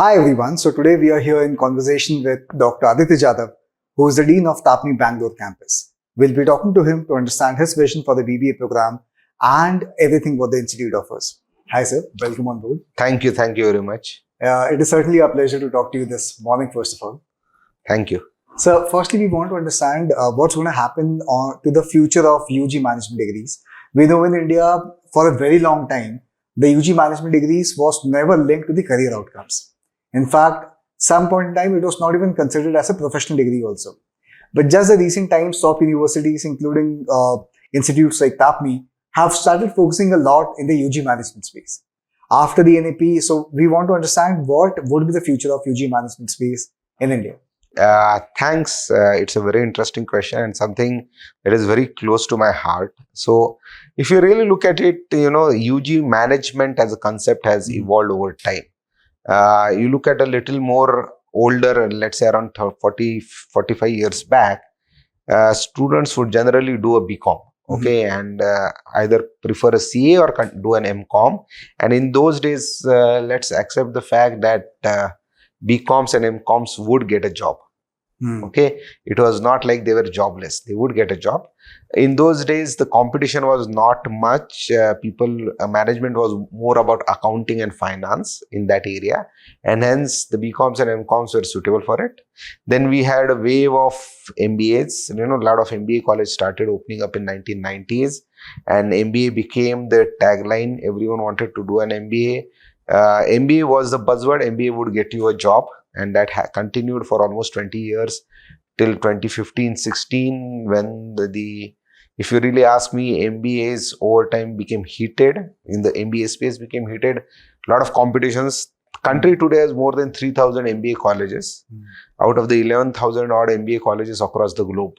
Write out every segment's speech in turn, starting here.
Hi everyone. So today we are here in conversation with Dr. Aditya Jadhav, who is the Dean of TAPMI Bangalore campus. We'll be talking to him to understand his vision for the BBA program and everything what the institute offers. Hi sir, welcome on board. Thank you very much. It is certainly a pleasure to talk to you this morning, first of all. Thank you. So firstly, we want to understand what's going to happen to the future of UG management degrees. We know in India, for a very long time, the UG management degrees was never linked to the career outcomes. In fact, some point in time, it was not even considered as a professional degree also. But just the recent times, top universities, including institutes like TAPMI, have started focusing a lot in the UG management space. After the NAP, so we want to understand what would be the future of UG management space in India. Thanks. It's a very interesting question and something that is very close to my heart. So, if you really look at it, UG management as a concept has evolved over time. You look at a little more older, let's say around 40, 45 years back, students would generally do a BCom, okay, and either prefer a CA or do an MCom. And in those days, let's accept the fact that BComs and MComs would get a job. Okay, it was not like they were jobless. They would get a job. In those days, the competition was not much. Management was more about accounting and finance in that area, and hence the BComs and MComs were suitable for it. Then we had a wave of MBAs. A lot of MBA colleges started opening up in 1990s, and MBA became the tagline. Everyone wanted to do an MBA. MBA was the buzzword. MBA would get you a job. And that continued for almost 20 years till 2015-16 when if you really ask me, MBAs over time became heated. In the MBA space became heated. A lot of competitions. Country today has more than 3,000 MBA colleges out of the 11,000 odd MBA colleges across the globe.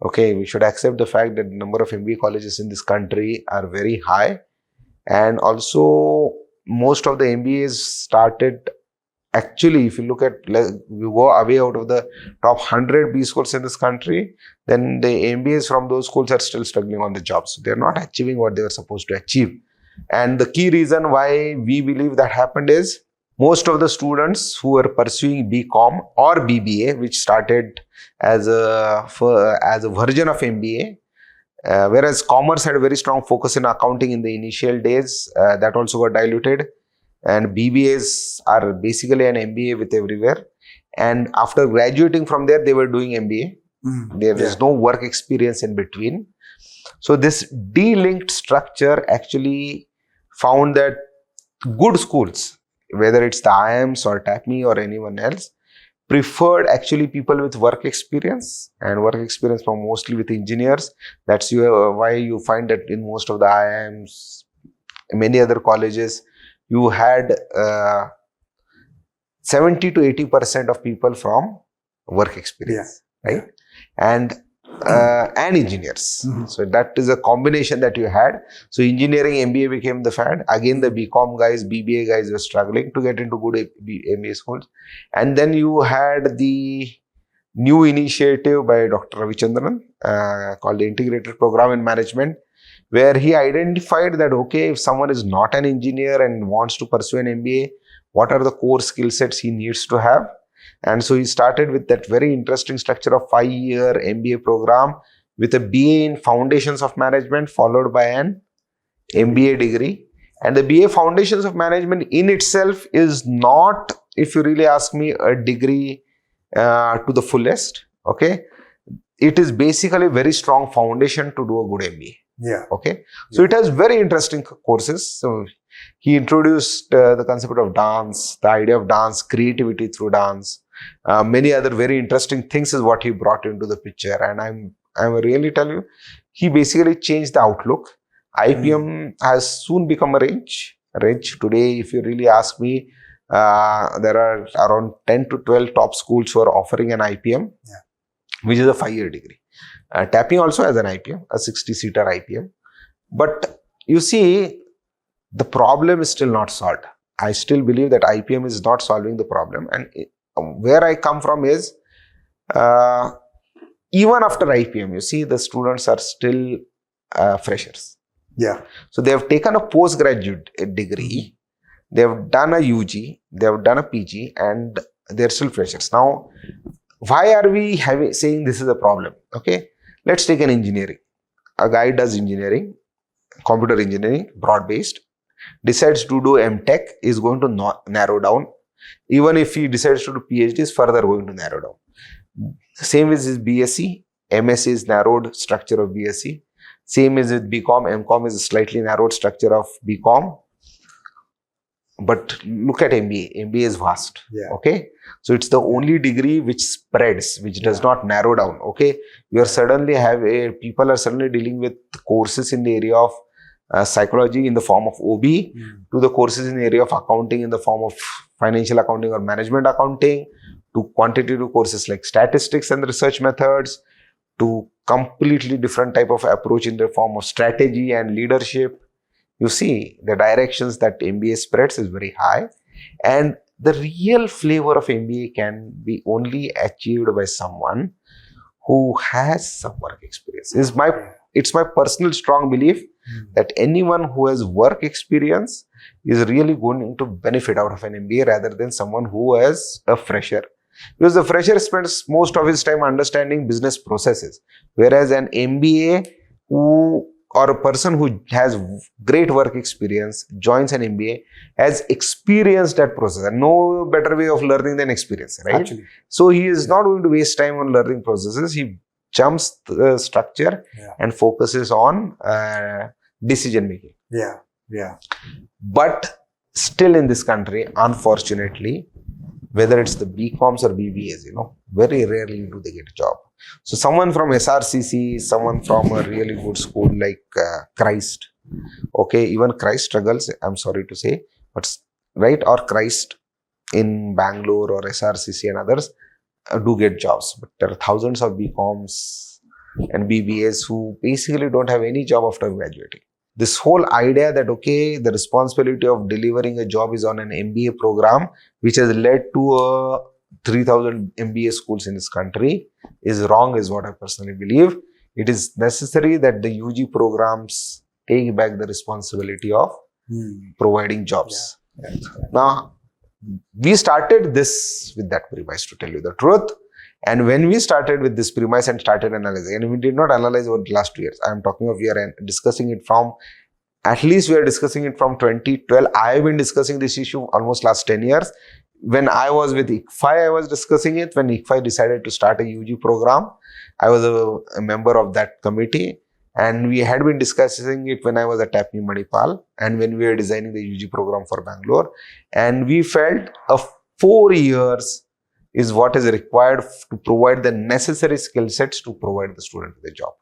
Okay, we should accept the fact that the number of MBA colleges in this country are very high. And also most of the MBAs started. Actually, if you look at, we go away out of the top 100 B schools in this country, then the MBAs from those schools are still struggling on the jobs. So they're not achieving what they were supposed to achieve. And the key reason why we believe that happened is most of the students who were pursuing BCom or BBA, which started as a version of MBA, whereas commerce had a very strong focus in accounting in the initial days, that also got diluted. And BBAs are basically an MBA with everywhere. And after graduating from there, they were doing MBA. There is no work experience in between. So this de-linked structure actually found that good schools, whether it's the IMS or TAPMI or anyone else, preferred actually people with work experience, and work experience from mostly with engineers. That's why you find that in most of the IIMs, many other colleges, you had 70 to 80% of people from work experience, right? And engineers. So that is a combination that you had. So engineering MBA became the fad. Again, the BCom guys, BBA guys were struggling to get into good MBA schools. And then you had the new initiative by Dr. Ravichandran called the Integrated Program in Management, where he identified that, okay, if someone is not an engineer and wants to pursue an MBA, what are the core skill sets he needs to have? And so he started with that very interesting structure of 5-year MBA program with a BA in Foundations of Management followed by an MBA degree. And the BA Foundations of Management in itself is not, if you really ask me, a degree to the fullest. Okay, it is basically a very strong foundation to do a good MBA. Okay. So it has very interesting courses. So he introduced the concept of dance, the idea of dance, creativity through dance. Many other very interesting things is what he brought into the picture. And I'm really tell you, he basically changed the outlook. IPM has soon become a range. Today, if you really ask me, there are around 10 to 12 top schools who are offering an IPM, which is a 5-year degree. TAPMI also has an IPM, a 60-seater IPM. But you see, the problem is still not solved. I still believe that IPM is not solving the problem. And where I come from is, even after IPM, you see, the students are still freshers. Yeah. So they have taken a postgraduate degree they have done a UG, they have done a PG, and they're still freshers. Now, why are we saying this is a problem? Okay, let's take an engineering. A guy does engineering, computer engineering, broad-based, decides to do MTech, is going to narrow down. Even if he decides to do PhD, is further going to narrow down. Same with his BSc, MS is narrowed structure of BSc. Same is with BCom, MCom is a slightly narrowed structure of BCom. But look at MBA. MBA is vast. Yeah. Okay. So it's the only degree which spreads, which does not narrow down. Okay. You are suddenly people are suddenly dealing with courses in the area of psychology in the form of OB, to the courses in the area of accounting in the form of financial accounting or management accounting, to quantitative courses like statistics and research methods, to completely different type of approach in the form of strategy and leadership. You see, the directions that MBA spreads is very high, and the real flavor of MBA can be only achieved by someone who has some work experience. It's my personal strong belief that anyone who has work experience is really going to benefit out of an MBA rather than someone who is a fresher. Because the fresher spends most of his time understanding business processes, whereas an MBA or a person who has great work experience joins an MBA has experienced that process, and no better way of learning than experience, right? Actually. So he is not going to waste time on learning processes. He jumps the structure and focuses on decision making. Yeah. But still in this country, unfortunately, whether it's the BComs or BBAs, very rarely do they get a job. So someone from SRCC, someone from a really good school like Christ, okay, even Christ struggles, I'm sorry to say, but right, or Christ in Bangalore or SRCC and others do get jobs. But there are thousands of BComs and BBAs who basically don't have any job after graduating. This whole idea that, okay, the responsibility of delivering a job is on an MBA program, which has led to 3,000 MBA schools in this country, is wrong, is what I personally believe. It is necessary that the UG programs take back the responsibility of providing jobs. Yeah. Now, we started this with that premise, to tell you the truth. And when we started with this premise and started analyzing, and we did not analyze over the last 2 years, I'm talking of we are discussing it from, at least we are discussing it from 2012. I have been discussing this issue almost last 10 years. When I was with IPMAT, I was discussing it. When IPMAT decided to start a UG program, I was a member of that committee. And we had been discussing it when I was at TAPMI Manipal and when we were designing the UG program for Bangalore. And we felt 4 years is what is required to provide the necessary skill sets to provide the student with a job.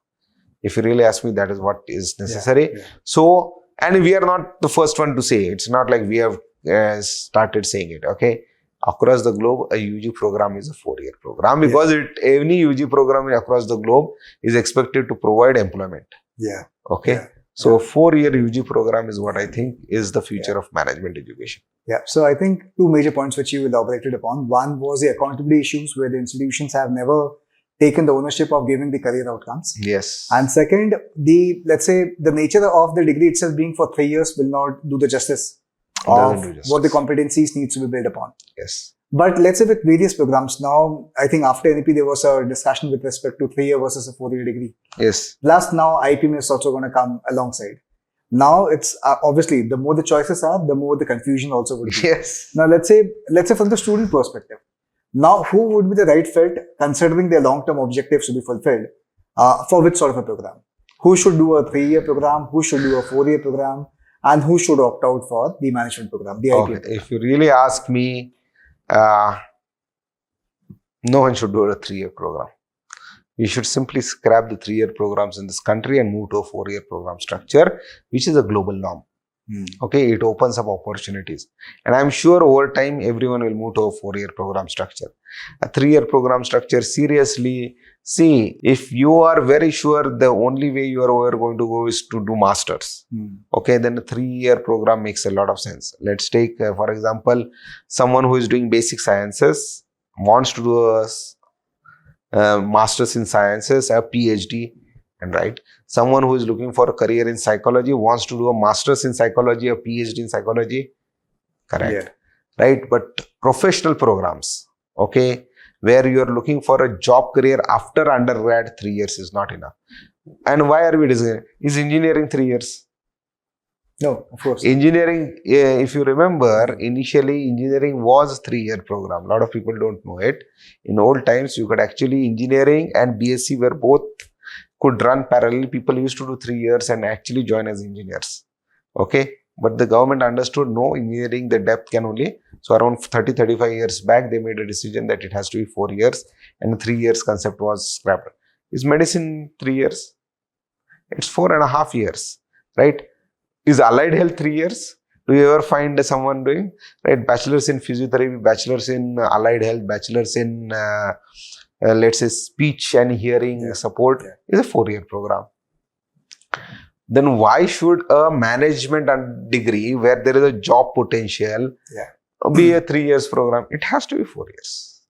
If you really ask me, that is what is necessary. So, and we are not the first one to say, it's not like we have started saying it, okay? Across the globe, a UG program is a 4-year program because any UG program across the globe is expected to provide employment. Okay. So a 4-year UG program is what I think is the future of management education. So I think 2 major points which you elaborated upon. One was the accountability issues where the institutions have never taken the ownership of giving the career outcomes. Yes. And second, let's say the nature of the degree itself being for 3 years will not do the justice of what the competencies needs to be built upon. Yes. But let's say with various programs now, I think after NEP there was a discussion with respect to 3-year versus a 4-year degree. Yes. Plus now IPMAT is also going to come alongside. Now it's obviously the more the choices are, the more the confusion also would be. Yes. Now let's say from the student perspective, now who would be the right fit considering their long-term objectives to be fulfilled for which sort of a program? Who should do a 3-year program? Who should do a 4-year program? And who should opt out for the management program, the IPMAT program? If you really ask me, no one should do a 3-year program. We should simply scrap the 3-year programs in this country and move to a 4-year program structure, which is a global norm. Okay, it opens up opportunities. And I'm sure over time, everyone will move to a 4-year program structure. A 3-year program structure, seriously, see, if you are very sure the only way you are ever going to go is to do masters, okay, then a 3-year program makes a lot of sense. Let's take, for example, someone who is doing basic sciences, wants to do a master's in sciences, a PhD, and right. Someone who is looking for a career in psychology wants to do a master's in psychology, a PhD in psychology. correct, right? But professional programs, okay, where you are looking for a job career after undergrad, 3 years is not enough. And why are we designing? Is engineering 3 years? No, of course. Engineering, if you remember, initially engineering was 3-year program. A lot of people don't know it. In old times, you could actually engineering and BSc were both could run parallel. People used to do 3 years and actually join as engineers. Okay, but the government understood no, engineering the depth can only. So around 30-35 years back, they made a decision that it has to be 4 years, and the 3 years concept was scrapped. Is medicine 3 years? It's 4.5 years, right? Is allied health 3 years? Do you ever find someone doing, right? Bachelor's in physiotherapy, bachelor's in allied health, bachelor's in, let's say, speech and hearing support is a 4-year program. Then why should a management degree where there is a job potential be a 3 years program? It has to be 4 years.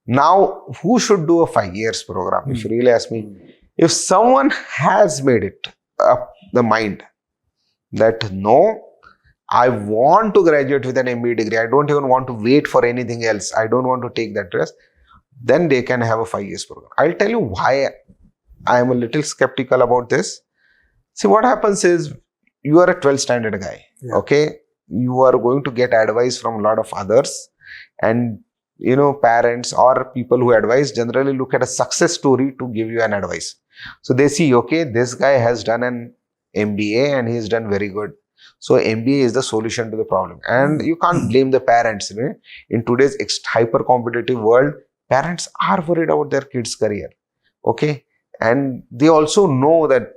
Now, who should do a 5 years program? If you really ask me, if someone has made it up the mind that no, I want to graduate with an MBA degree, I don't even want to wait for anything else, I don't want to take that risk, then they can have a 5 years program. I'll tell you why I am a little skeptical about this. See, what happens is you are a 12th standard guy, okay? You are going to get advice from a lot of others, and parents or people who advise generally look at a success story to give you an advice. So they see, okay, this guy has done an MBA and he's done very good. So MBA is the solution to the problem. And you can't blame the parents. In today's hyper competitive world, parents are worried about their kids' career. Okay. And they also know that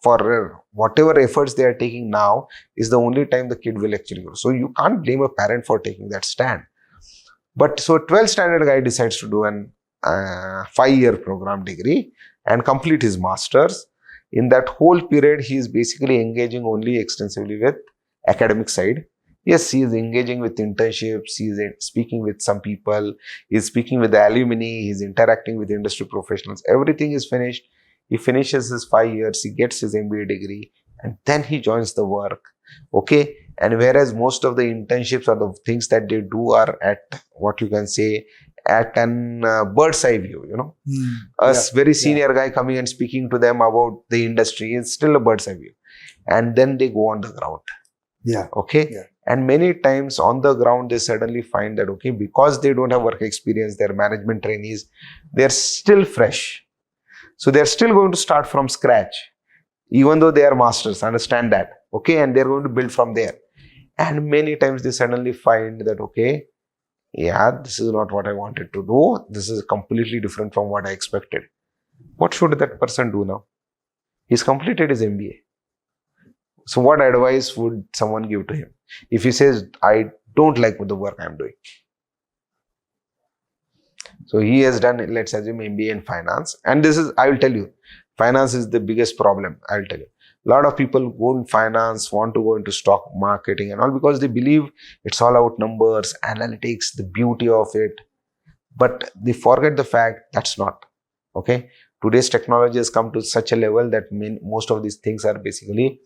for whatever efforts they are taking now is the only time the kid will actually grow. So you can't blame a parent for taking that stand. But so a 12th standard guy decides to do an 5-year program degree and complete his master's. In that whole period, he is basically engaging only extensively with academic side. Yes, he is engaging with internships, he is speaking with some people, he is speaking with the alumni, he is interacting with industry professionals. Everything is finished. He finishes his 5 years, he gets his MBA degree, and then he joins the work. Okay. And whereas most of the internships or the things that they do are at what you can say at an bird's eye view, a very senior guy coming and speaking to them about the industry is still a bird's eye view. And then they go on the ground. Okay. And many times on the ground, they suddenly find that, okay, because they don't have work experience, they're management trainees, they're still fresh. So they're still going to start from scratch, even though they are masters, understand that. Okay. And they're going to build from there. And many times they suddenly find that, okay, this is not what I wanted to do. This is completely different from what I expected. What should that person do now? He's completed his MBA. So what advice would someone give to him? If he says, I don't like the work I'm doing. So he has done, let's assume, MBA in finance. And this is, I will tell you, finance is the biggest problem. I will tell you. A lot of people go in finance, want to go into stock marketing and all because they believe it's all about numbers, analytics, the beauty of it. But they forget the fact that's not. Okay. Today's technology has come to such a level that most of these things are basically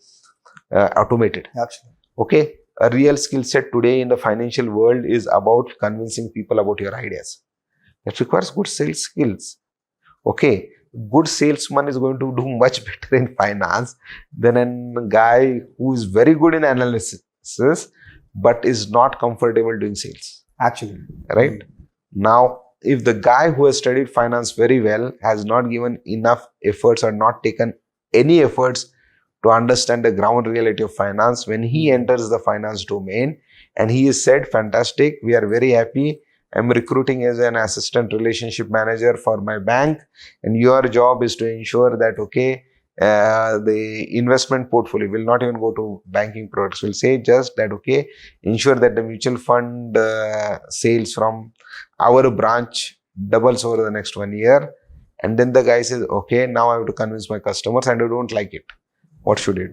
automated. Absolutely. Okay. A real skill set today in the financial world is about convincing people about your ideas. That requires good sales skills. Okay. Good salesman is going to do much better in finance than a guy who is very good in analysis but is not comfortable doing sales. Actually. Right? Now, if the guy who has studied finance very well has not given enough efforts or not taken any efforts to understand the ground reality of finance, when he enters the finance domain and he is said, fantastic, we are very happy, I'm recruiting as an assistant relationship manager for my bank, and your job is to ensure that, okay, the investment portfolio will not even go to banking products. Will say just that, okay, ensure that the mutual fund sales from our branch doubles over the next 1 year. And then the guy says, okay, now I have to convince my customers and I don't like it. What should I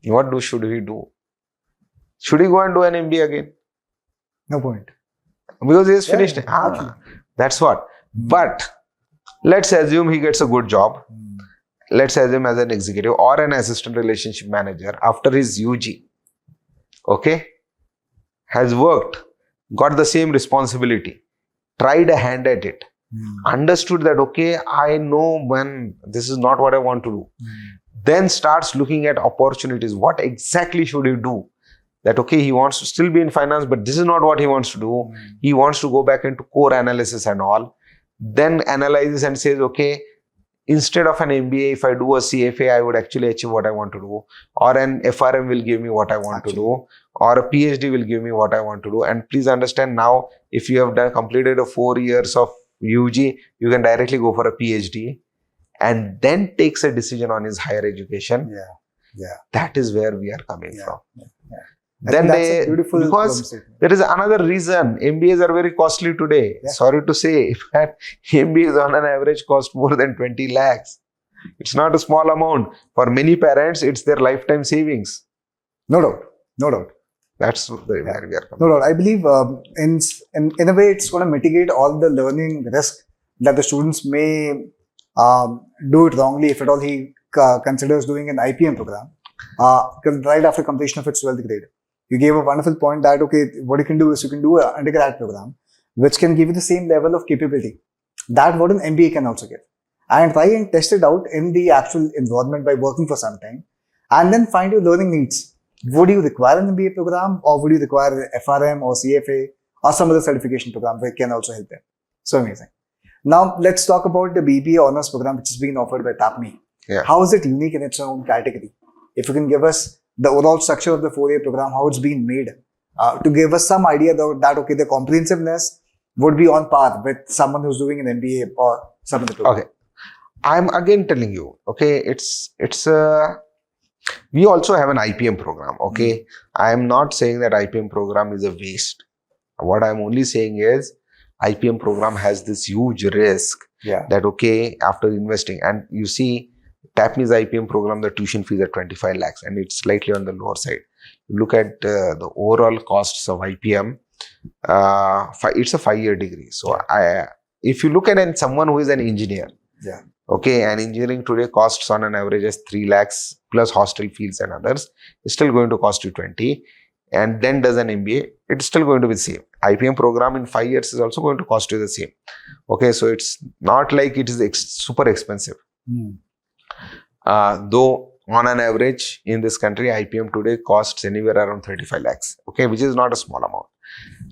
do? Should he do? Should he go and do an MBA again? No point. Because he has finished it. That's what. But let's assume he gets a good job. Let's assume as an executive or an assistant relationship manager after his UG. okay, has worked, got the same responsibility, tried a hand at it, understood that, okay, I know when this is not what I want to do, then starts looking at opportunities. What exactly should he do? That, okay, he wants to still be in finance, but this is not what he wants to do. He wants to go back into core analysis and all. Then analyzes and says, okay, instead of an MBA, if I do a CFA, I would actually achieve what I want to do. Or an FRM will give me what I want to do. Or a PhD will give me what I want to do. And please understand now, if you have completed a 4 years of UG, you can directly go for a PhD and then takes a decision on his higher education. That is where we are coming from. Then because there is another reason, MBAs are very costly today. Sorry to say, but MBAs on an average cost more than 20 lakhs. It's not a small amount. For many parents, it's their lifetime savings. No doubt. That's where we are coming. No doubt. I believe in a way, it's going to mitigate all the learning risk that the students may do it wrongly if at all he considers doing an IPM program right after completion of its 12th grade. You gave a wonderful point that, okay, what you can do is you can do an undergrad program which can give you the same level of capability that what an MBA can also give, and try and test it out in the actual environment by working for some time, and then find your learning needs. Would you require an MBA program, or would you require FRM or CFA or some other certification program where it can also help them? So amazing. Now let's talk about the BBA honors program which is being offered by TAPMI. How is it unique in its own category? If you can give us the overall structure of the 4-year program, how it's been made, to give us some idea that, okay, the comprehensiveness would be on par with someone who's doing an MBA or some other program. Okay. I'm again telling you, okay, we also have an IPM program, okay. I am not saying that IPM program is a waste. What I'm only saying is, IPM program has this huge risk that, okay, after investing, and you see, TAPMI's IPM program, the tuition fees are 25 lakhs and it's slightly on the lower side. You look at the overall costs of IPM, it's a 5-year degree. So if you look at someone who is an engineer, okay, and engineering today costs on an average as 3 lakhs plus hostel fees and others, it's still going to cost you 20, and then does an MBA, it's still going to be the same. IPM program in 5 years is also going to cost you the same. Okay, so it's not like it is super expensive. Though on an average in this country, IPM today costs anywhere around 35 lakhs, okay, which is not a small amount,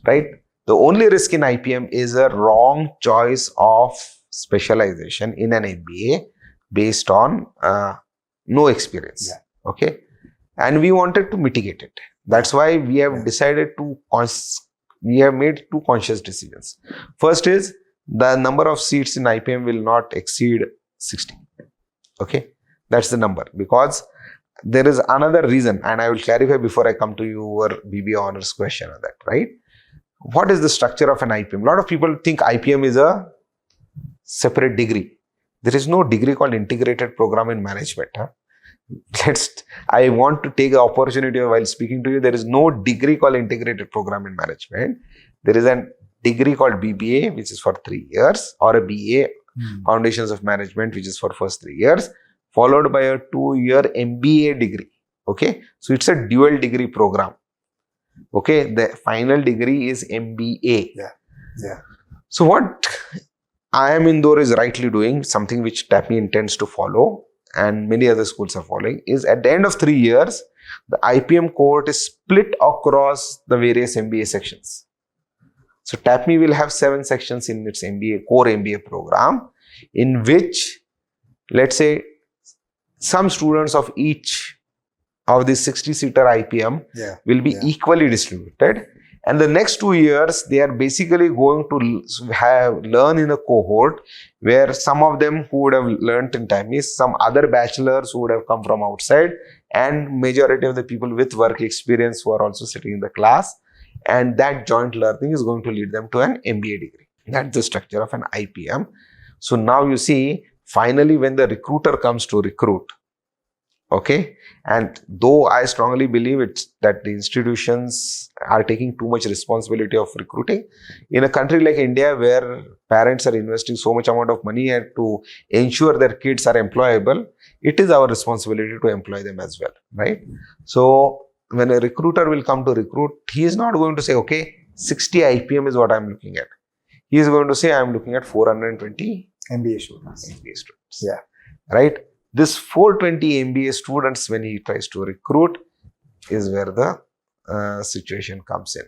right? The only risk in IPM is a wrong choice of specialization in an MBA based on no experience, okay? And we wanted to mitigate it. That's why we have decided we have made 2 conscious decisions. First is, the number of seats in IPM will not exceed 60, okay? That's the number, because there is another reason, and I will clarify before I come to your BBA honors question on that, right? What is the structure of an IPM? A lot of people think IPM is a separate degree. There is no degree called integrated program in management. I want to take the opportunity while speaking to you. There is no degree called integrated program in management. There is a degree called BBA, which is for 3 years, or a BA, Foundations of Management, which is for first 3 years, followed by a 2-year MBA degree. Okay, so it's a dual degree program. Okay, the final degree is MBA. So what IIM Indore is rightly doing, something which TAPMI intends to follow, and many other schools are following, is at the end of 3 years, the IPM cohort is split across the various MBA sections. So TAPMI will have 7 sections in its core MBA program, in which, let's say, some students of each of the 60-seater IPM will be equally distributed. And the next 2 years, they are basically going to learn in a cohort where some of them who would have learnt in TAPMI, some other bachelors who would have come from outside, and majority of the people with work experience who are also sitting in the class. And that joint learning is going to lead them to an MBA degree. That's the structure of an IPM. So now you see, finally, when the recruiter comes to recruit, okay, and though I strongly believe that the institutions are taking too much responsibility of recruiting, in a country like India where parents are investing so much amount of money to ensure their kids are employable, it is our responsibility to employ them as well, right? So when a recruiter will come to recruit, he is not going to say, okay, 60 IPM is what I'm looking at. He is going to say, I'm looking at 420 MBA students. MBA students. Yeah. Right? This 420 MBA students, when he tries to recruit, is where the situation comes in.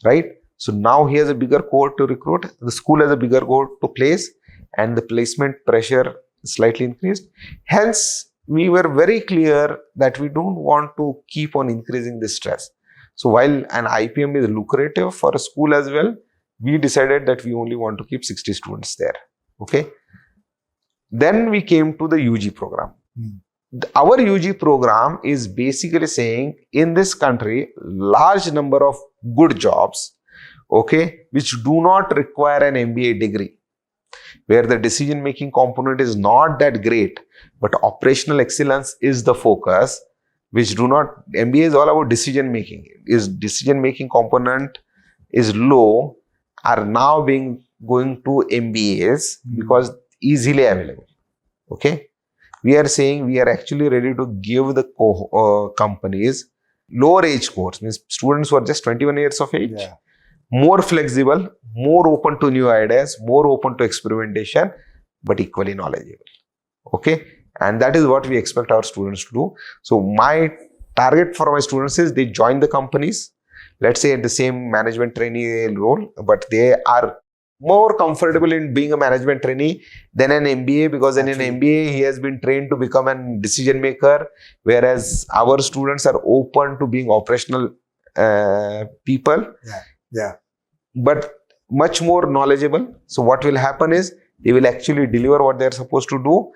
Right? So now he has a bigger cohort to recruit. The school has a bigger cohort to place, and the placement pressure slightly increased. Hence, we were very clear that we don't want to keep on increasing the stress. So while an IPM is lucrative for a school as well, we decided that we only want to keep 60 students there. Okay. Then we came to the UG program. Our UG program is basically saying, in this country, large number of good jobs, okay, which do not require an MBA degree, where the decision-making component is not that great, but operational excellence is the focus, which do not, MBA is all about decision-making. Is decision-making component is low, are now going to MBAs because easily available. Okay. We are saying we are actually ready to give the companies lower age cohorts, means students who are just 21 years of age, more flexible, more open to new ideas, more open to experimentation, but equally knowledgeable. Okay. And that is what we expect our students to do. So my target for my students is they join the companies, let's say at the same management trainee role, but they are more comfortable in being a management trainee than an MBA, because in an MBA he has been trained to become a decision maker, whereas our students are open to being operational people. But much more knowledgeable. So what will happen is they will actually deliver what they are supposed to do.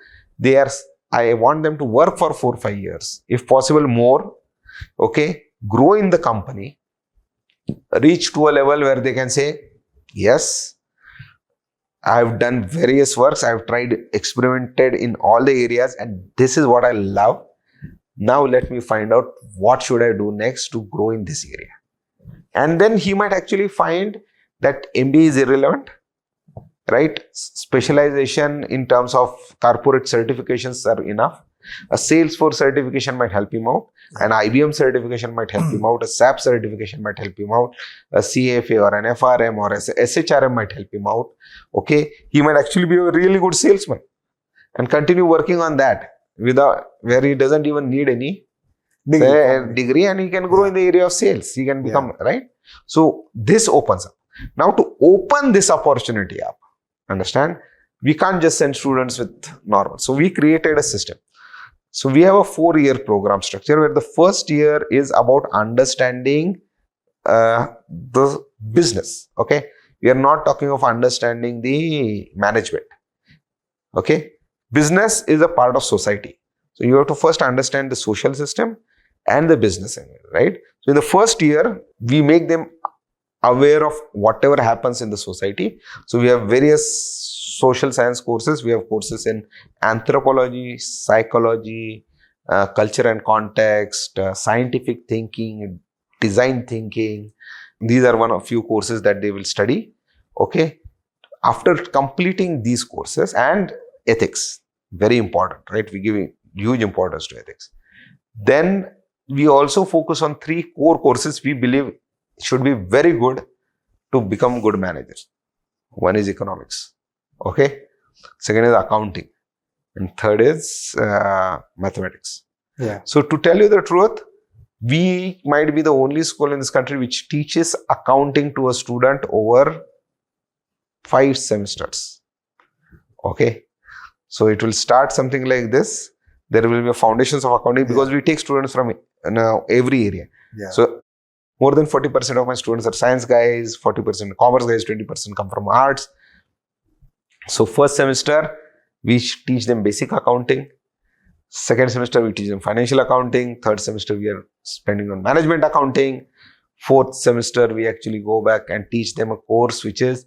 I want them to work for 4 or 5 years, if possible more. Okay, grow in the company, reach to a level where they can say, yes, I've done various works, I've tried, experimented in all the areas, and this is what I love. Now let me find out what should I do next to grow in this area. And then he might actually find that MBA is irrelevant, right? Specialization in terms of corporate certifications are enough. A Salesforce certification might help him out. An IBM certification might help him out. A SAP certification might help him out. A CFA or an FRM or SHRM might help him out. Okay, he might actually be a really good salesman and continue working on that where he doesn't even need any degree, and he can grow in the area of sales. He can become, right? So this opens up. Now to open this opportunity up, understand, we can't just send students with normal. So we created a system. So we have a 4-year program structure where the first year is about understanding the business. Okay. We are not talking of understanding the management. Okay. Business is a part of society. So you have to first understand the social system and the business, right? So in the first year, we make them aware of whatever happens in the society. So we have various social science courses. We have courses in anthropology, psychology, culture and context, scientific thinking, design thinking. These are one of few courses that they will study. Okay. After completing these courses, and ethics, very important, right? We give huge importance to ethics. Then we also focus on 3 core courses we believe should be very good to become good managers. One is economics. Okay. Second is accounting. And third is mathematics. So to tell you the truth, we might be the only school in this country which teaches accounting to a student over 5 semesters. Okay. So it will start something like this. There will be a foundations of accounting because we take students from every area. So more than 40% of my students are science guys, 40% commerce guys, 20% come from arts. So first semester, we teach them basic accounting. Second semester, we teach them financial accounting. Third semester, we are spending on management accounting. Fourth semester, we actually go back and teach them a course which is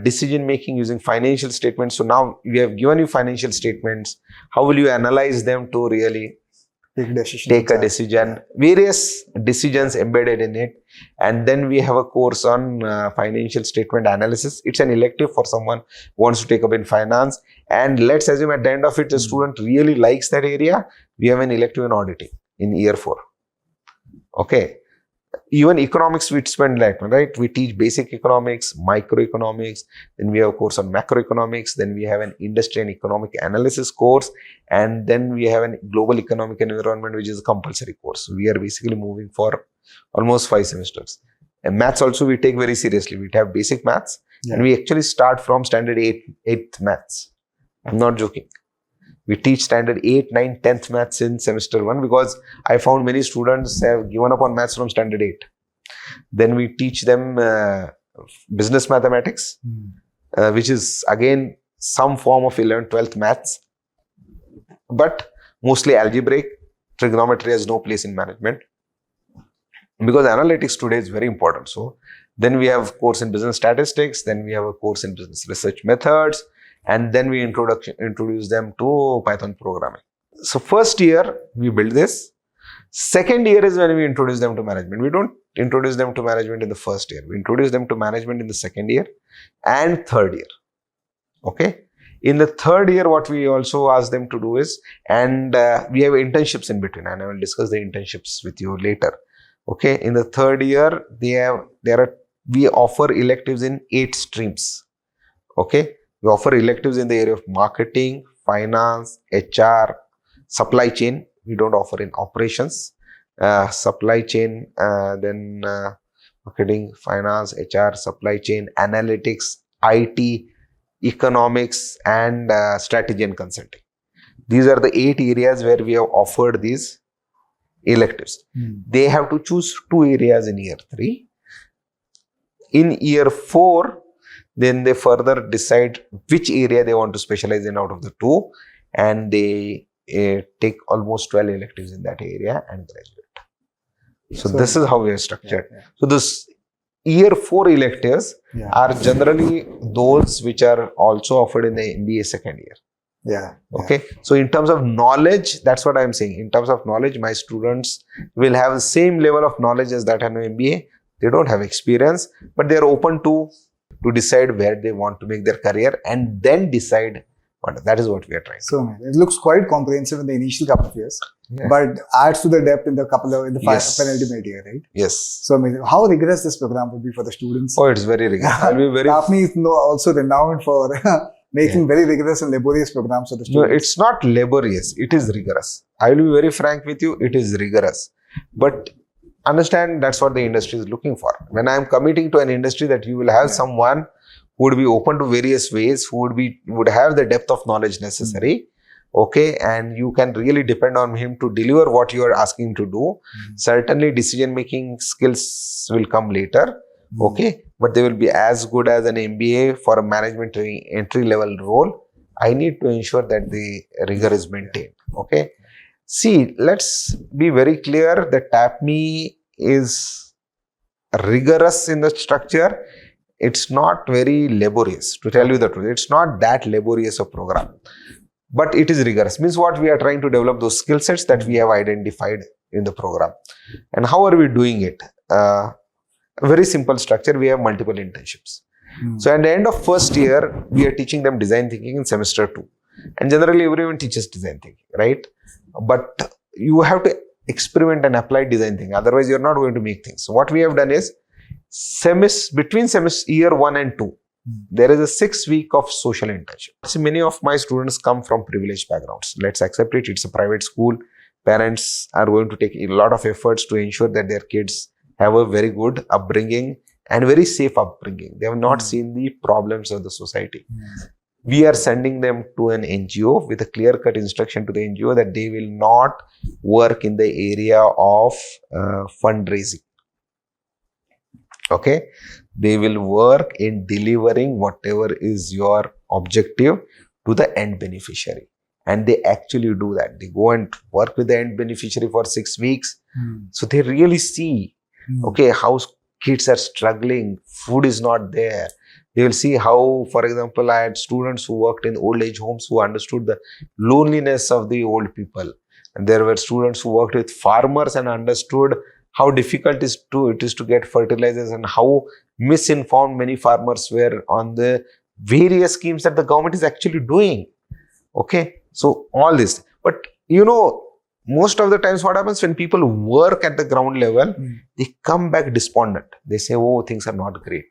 decision making using financial statements. So now we have given you financial statements. How will you analyze them to really take a decision? Various decisions embedded in it. And then we have a course on financial statement analysis. It's an elective for someone who wants to take up in finance. And let's assume at the end of it, the student really likes that area. We have an elective in auditing in year 4. Okay. Even economics, we spend like, right? We teach basic economics, microeconomics, then we have a course on macroeconomics, then we have an industry and economic analysis course, and then we have a global economic and environment, which is a compulsory course. We are basically moving for almost 5 semesters. And maths also we take very seriously. We have basic maths, and we actually start from standard 8th maths. I'm not joking. We teach standard 8, 9, 10th maths in semester 1 because I found many students have given up on maths from standard 8. Then we teach them business mathematics, which is again some form of 11th, 12th maths, but mostly algebraic. Trigonometry has no place in management because analytics today is very important. So then we have a course in business statistics, then we have a course in business research methods, and then we introduce them to Python programming. So first year, we build this. Second year is when we introduce them to management. We don't introduce them to management in the first year. We introduce them to management in the second year and third year. Okay. In the third year, what we also ask them to do is, and we have internships in between, and I will discuss the internships with you later. Okay. In the third year, we offer electives in 8 streams. Okay. We offer electives in the area of marketing, finance, HR, supply chain. We don't offer in operations, supply chain, then marketing, finance, HR, supply chain, analytics, IT, economics, and strategy and consulting. These are the 8 areas where we have offered these electives. They have to choose 2 areas in year 3. In year 4, then they further decide which area they want to specialize in out of the 2, and they take almost 12 electives in that area and graduate. So this is how we are structured. So this year 4 electives are generally those which are also offered in the MBA second year. Okay. So in terms of knowledge, that's what I'm saying. In terms of knowledge, my students will have the same level of knowledge as that in MBA. They don't have experience, but they're open to decide where they want to make their career and then decide what. That is what we are trying. So it looks quite comprehensive in the initial couple of years, but adds to the depth in the penultimate year, right? Yes. So how rigorous this program would be for the students? Oh, it's very rigorous. I'll be very. TAPMI is also renowned for making very rigorous and laborious programs for the students. No, it's not laborious. It is rigorous. I will be very frank with you. It is rigorous, but understand that's what the industry is looking for. When I am committing to an industry, that you will have someone who would be open to various ways, who would have the depth of knowledge necessary, okay, and you can really depend on him to deliver what you are asking him to do. Certainly, decision-making skills will come later, okay, but they will be as good as an MBA for a management entry-level role. I need to ensure that the rigor is maintained, okay. See, let's be very clear that TAPMI is rigorous in the structure. It's not very laborious, to tell you the truth. It's not that laborious a program, but it is rigorous. Means what? We are trying to develop those skill sets that we have identified in the program. And how are we doing it? A very simple structure. We have multiple internships. So at the end of first year, we are teaching them design thinking in semester 2. And generally everyone teaches design thinking, right? But you have to experiment and apply design thinking. Otherwise, you're not going to make things. So what we have done is, between semester year 1 and 2, there is a 6 week of social internship. See, many of my students come from privileged backgrounds. Let's accept it. It's a private school. Parents are going to take a lot of efforts to ensure that their kids have a very good upbringing and very safe upbringing. They have not seen the problems of the society. We are sending them to an NGO with a clear-cut instruction to the NGO that they will not work in the area of fundraising. Okay, they will work in delivering whatever is your objective to the end beneficiary. And they actually do that. They go and work with the end beneficiary for 6 weeks. So they really see, okay, how kids are struggling, food is not there. They will see how, for example, I had students who worked in old age homes who understood the loneliness of the old people. And there were students who worked with farmers and understood how difficult it is to get fertilizers and how misinformed many farmers were on the various schemes that the government is actually doing. Okay, so all this. But you know, most of the times what happens when people work at the ground level, they come back despondent. They say, oh, things are not great.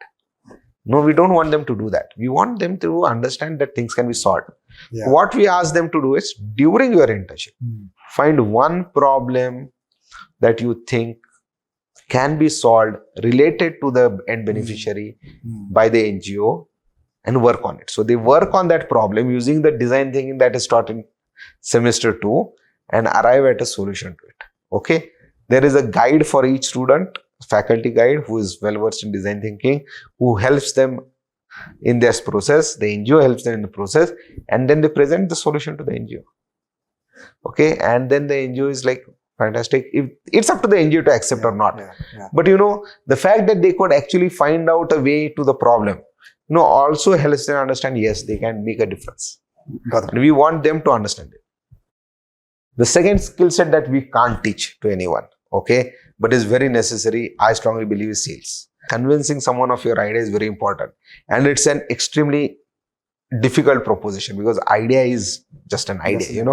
No, we don't want them to do that. We want them to understand that things can be solved. Yeah. What we ask them to do is, during your internship, find one problem that you think can be solved related to the end beneficiary by the NGO and work on it. So they work on that problem using the design thinking that is taught in semester 2 and arrive at a solution to it. Okay. There is a guide for each student, faculty guide who is well versed in design thinking, who helps them in this process. The NGO helps them in the process, and then they present the solution to the NGO. Okay. And then the NGO is like, fantastic. If it's up to the NGO to accept or not. But the fact that they could actually find out a way to the problem, also helps them understand, yes, they can make a difference. And we want them to understand it. The second skill set that we can't teach to anyone, okay, but is very necessary, I strongly believe, is sales. Convincing someone of your idea is very important. And it's an extremely difficult proposition because idea is just an idea,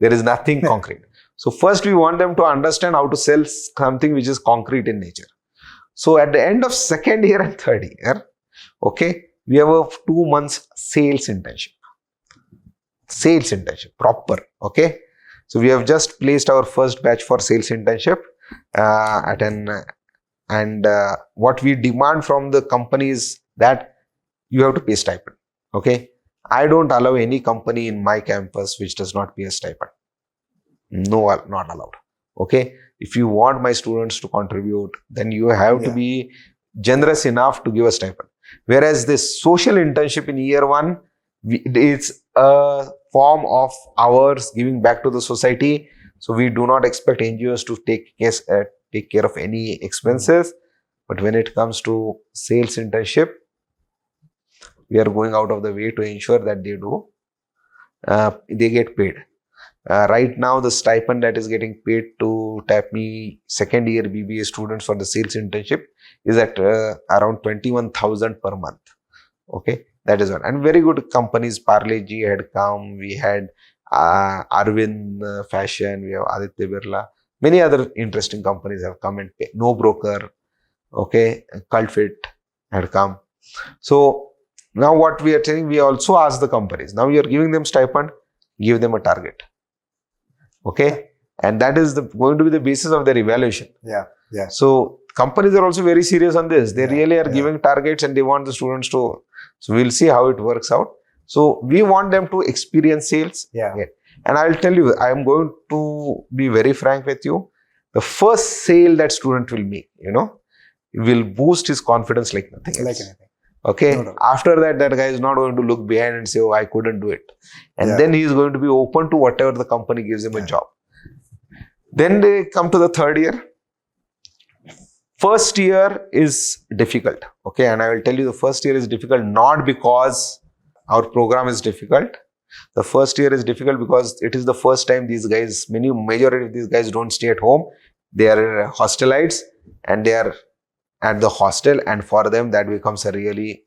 there is nothing concrete. So first we want them to understand how to sell something which is concrete in nature. So at the end of second year and third year, okay, we have a 2 months sales internship. Sales internship, proper, okay. So we have just placed our first batch for sales internship and what we demand from the company is that you have to pay stipend, okay. I don't allow any company in my campus which does not pay a stipend. No, not allowed. Okay. If you want my students to contribute, then you have to be generous enough to give a stipend. Whereas this social internship in year 1, it's a form of ours giving back to the society. So we do not expect NGOs to take care of any expenses. But when it comes to sales internship, we are going out of the way to ensure that they get paid. Right now, the stipend that is getting paid to TAPMI second year BBA students for the sales internship is at around 21,000 per month. Okay, that is one. And very good companies, Parle G had come, we had Arvind Fashion, we have Aditya Birla, many other interesting companies have come and pay. No Broker, okay, Cultfit had come. So now what we are saying, we also ask the companies, now you are giving them stipend, give them a target. Okay, and that is going to be the basis of their evaluation. So companies are also very serious on this. They really are giving targets and they want the students to. So we'll see how it works out. So we want them to experience sales. And I'll tell you, I am going to be very frank with you. The first sale that student will make, will boost his confidence like nothing else. Okay. No. After that guy is not going to look behind and say, oh, I couldn't do it. And then he is going to be open to whatever the company gives him a job. Then they come to the third year. First year is difficult. Okay. And I will tell you the first year is difficult not because our program is difficult. The first year is difficult because it is the first time these guys, majority of these guys don't stay at home. They are hostelites and they are at the hostel, and for them that becomes a really,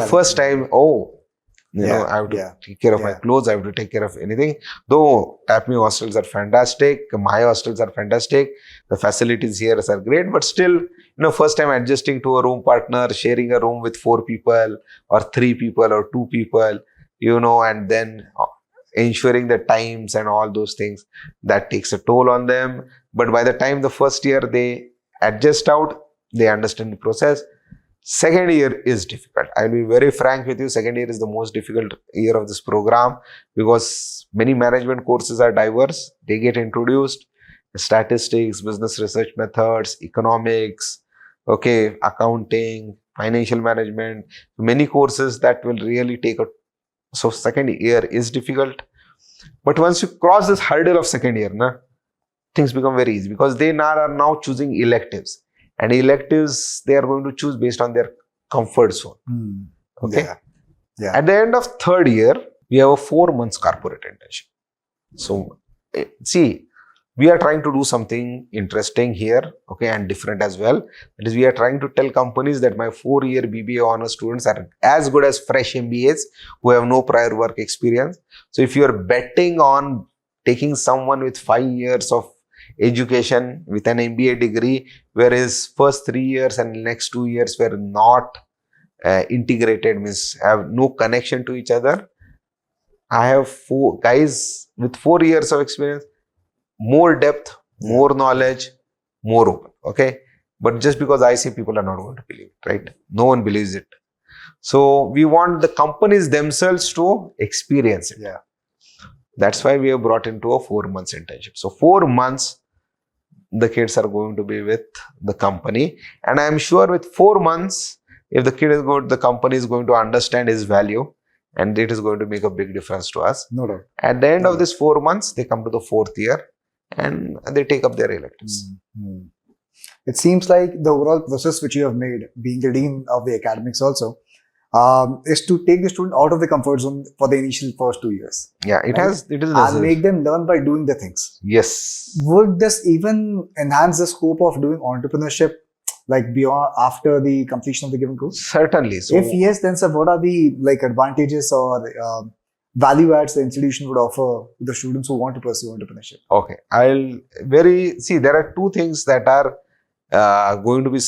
first time, I have to take care of my clothes, I have to take care of anything. Though TAPMI hostels are fantastic, my hostels are fantastic, the facilities here are great, but still, first time adjusting to a room partner, sharing a room with 4 people or 3 people or 2 people, and then ensuring the times and all those things, that takes a toll on them. But by the time the first year they adjust out, they understand the process. Second year is difficult. I'll be very frank with you. Second year is the most difficult year of this program because many management courses are diverse. They get introduced. Statistics, business research methods, economics, accounting, financial management. Many courses that will really take so second year is difficult. But once you cross this hurdle of second year, things become very easy because they are now choosing electives. And electives, they are going to choose based on their comfort zone. Okay. At the end of third year, we have a 4 months corporate internship. So, see, we are trying to do something interesting here, and different as well. That is, we are trying to tell companies that my 4-year BBA honors students are as good as fresh MBAs who have no prior work experience. So, if you are betting on taking someone with 5 years of education with an MBA degree, whereas first 3 years and next 2 years were not integrated, means have no connection to each other. I have 4 guys with 4 years of experience, more depth, more knowledge, more open. Okay. But just because I say, people are not going to believe it, right? No one believes it. So we want the companies themselves to experience it. Yeah. That's why we have brought into a 4 months internship. So 4 months, the kids are going to be with the company. And I'm sure with 4 months, if the kid is good, the company is going to understand his value, and it is going to make a big difference to us. No doubt. At the end of this 4 months, they come to the 4th year and they take up their electives. Mm-hmm. It seems like the overall process which you have made, being the dean of the academics also, is to take the student out of the comfort zone for the initial first 2 years. Yeah, it is and necessary. make them learn by doing the things. Yes. Would this even enhance the scope of doing entrepreneurship, like beyond after the completion of the given course? Certainly. So, If yes, then sir, what are the advantages or value adds the institution would offer to the students who want to pursue entrepreneurship? okay, there are 2 things that are going to be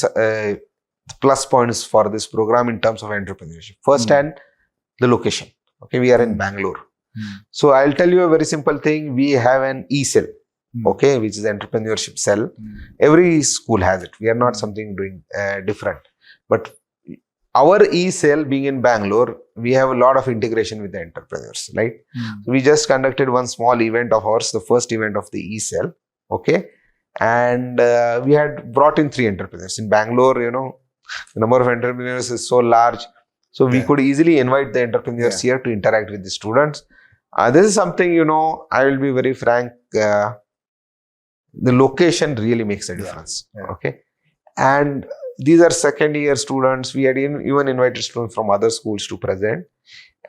plus points for this program in terms of entrepreneurship. First, and the location. Okay, we are in Bangalore. So I'll tell you a very simple thing. We have an e-cell, okay, which is entrepreneurship cell. Every school has it. We are not something doing different. But our e-cell being in Bangalore, we have a lot of integration with the entrepreneurs, right? So we just conducted one small event of ours, the first event of the e-cell, okay? And we had brought in 3 entrepreneurs. In Bangalore, the number of entrepreneurs is so large. So we could easily invite the entrepreneurs here to interact with the students. This is something, I will be very frank, the location really makes a difference. Okay. And these are second year students. We had even invited students from other schools to present.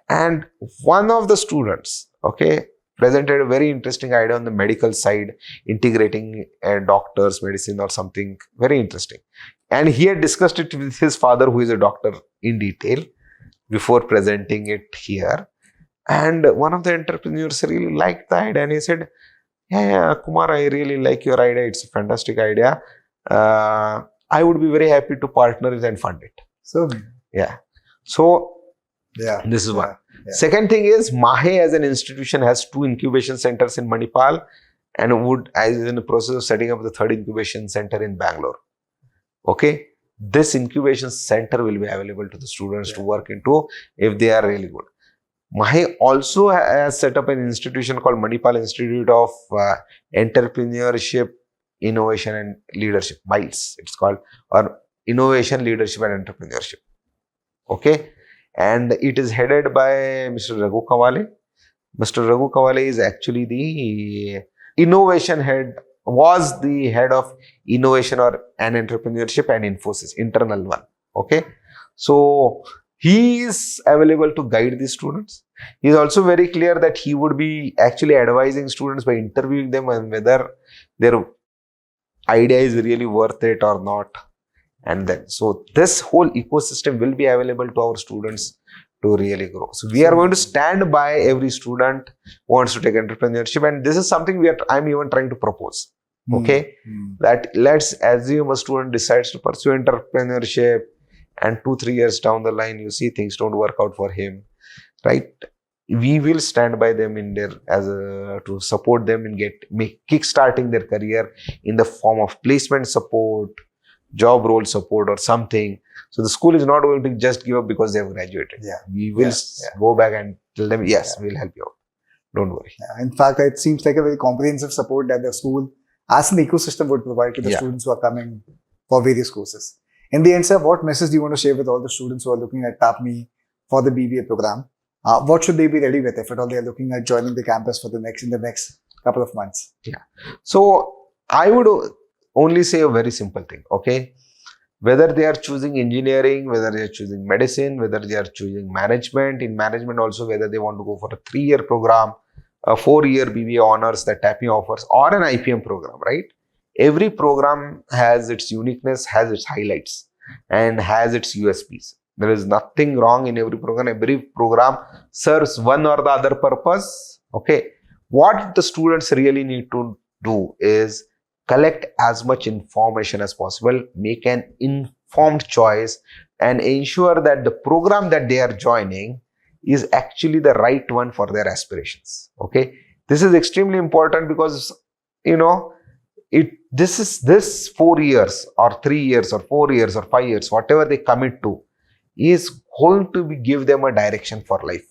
And one of the students, okay, presented a very interesting idea on the medical side, integrating doctors, medicine or something very interesting. And he had discussed it with his father, who is a doctor, in detail before presenting it here. And one of the entrepreneurs really liked the idea, and he said, yeah, Kumar, I really like your idea. It's a fantastic idea. I would be very happy to partner with and fund it. So, this is one. Second thing is, MAHE as an institution has 2 incubation centers in Manipal, and is in the process of setting up the 3rd incubation center in Bangalore. Okay, this incubation center will be available to the students to work into if they are really good. MAHE also has set up an institution called Manipal Institute of Entrepreneurship, Innovation and Leadership, MILES it's called, or Innovation, Leadership and Entrepreneurship. Okay, and it is headed by Mr. Raghu Kawale. Mr. Raghu Kawale is actually the innovation head, was the head of innovation and entrepreneurship and Infosys, internal one. Okay, so he is available to guide the students. He is also very clear that he would be actually advising students by interviewing them on whether their idea is really worth it or not. And then, so this whole ecosystem will be available to our students to really grow. So we are going to stand by every student who wants to take entrepreneurship, and this is something I'm even trying to propose. Okay, that let's assume a student decides to pursue entrepreneurship, and 2-3 years down the line, you see things don't work out for him, right? We will stand by them in their to support them in kickstarting their career in the form of placement support, job role support or something. So the school is not going to just give up because they have graduated. We will go back and tell them, yes, we'll help you out. Don't worry. In fact, it seems like a very comprehensive support that the school as an ecosystem would provide to the students who are coming for various courses. In the end, sir, what message do you want to share with all the students who are looking at TAPMI for the BBA program? What should they be ready with if at all they are looking at joining the campus for in the next couple of months? So I would only say a very simple thing. Okay, whether they are choosing engineering, whether they are choosing medicine, whether they are choosing management, in management also whether they want to go for a 3-year program, a 4-year BBA honors that TAPMI offers, or an IPM program, right? Every program has its uniqueness, has its highlights, and has its USPs. There is nothing wrong in every program. Every program serves one or the other purpose. Okay, what the students really need to do is collect as much information as possible, make an informed choice, and ensure that the program that they are joining is actually the right one for their aspirations. Okay, this is extremely important because this 4 years or 3 years or 4 years or 5 years, whatever they commit to, is going to give them a direction for life.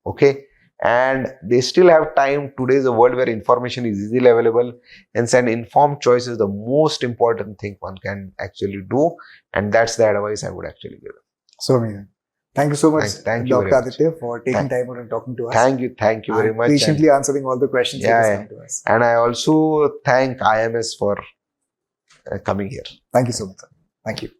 Okay, and they still have time. Today is a world where information is easily available, and an informed choice is the most important thing one can actually do, and that's the advice I would actually give. So amazing. Thank you so much, Thank you very Dr. much. Aditya, for taking time out and talking to us. Thank you very and much. Patiently answering all the questions that has come to us. And I also thank IMS for coming here. Thank you so much, sir. Thank you.